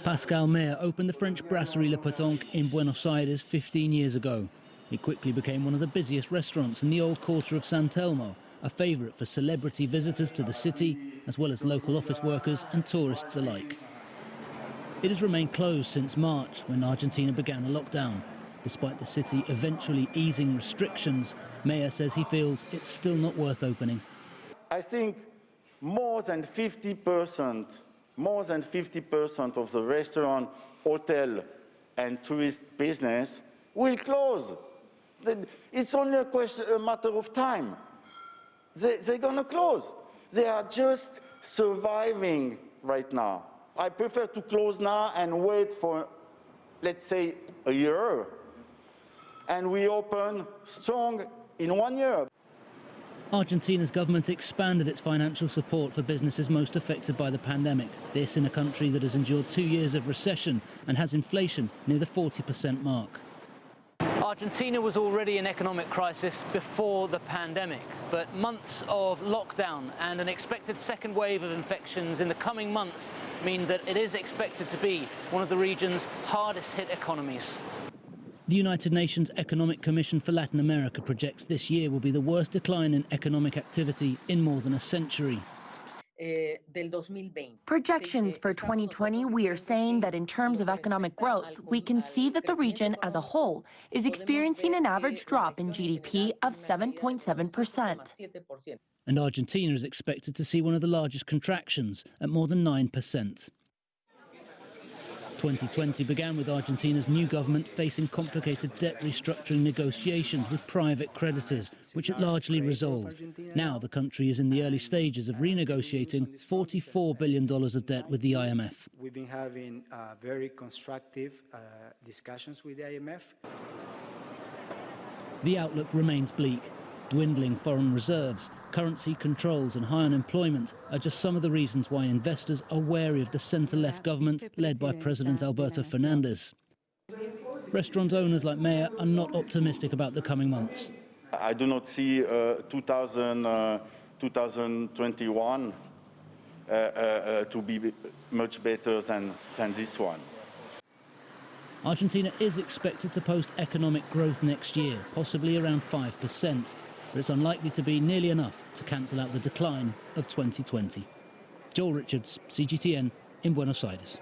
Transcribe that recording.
Pascal Meyer opened the French brasserie Le Pétanque in Buenos Aires 15 years ago. It quickly became one of the busiest restaurants in the old quarter of San Telmo, a favourite for celebrity visitors to the city, as well as local office workers and tourists alike. It has remained closed since March, when Argentina began a lockdown. Despite the city eventually easing restrictions, Meyer says he feels it's still not worth opening. I think more than 50% of the restaurant, hotel and tourist business will close. It's only a matter of time. They're going to close. They are just surviving right now. I prefer to close now and wait for, let's say, a year, and we open strong in 1 year. Argentina's government expanded its financial support for businesses most affected by the pandemic. This in a country that has endured 2 years of recession and has inflation near the 40% mark. Argentina was already in economic crisis before the pandemic, but months of lockdown and an expected second wave of infections in the coming months mean that it is expected to be one of the region's hardest hit economies. The United Nations Economic Commission for Latin America projects this year will be the worst decline in economic activity in more than a century. Projections for 2020, we are saying that in terms of economic growth, we can see that the region as a whole is experiencing an average drop in GDP of 7.7%. And Argentina is expected to see one of the largest contractions at more than 9%. 2020 began with Argentina's new government facing complicated debt restructuring negotiations with private creditors, which it largely resolved. Now the country is in the early stages of renegotiating $44 billion of debt with the IMF. We've been having very constructive discussions with the IMF. The outlook remains bleak. Dwindling foreign reserves, currency controls and high unemployment are just some of the reasons why investors are wary of the centre-left government led by President Alberto Fernandez. Restaurant owners like Meyer are not optimistic about the coming months. I do not see 2021 to be much better than this one. Argentina is expected to post economic growth next year, possibly around 5%. But it's unlikely to be nearly enough to cancel out the decline of 2020. Joel Richards, CGTN in Buenos Aires.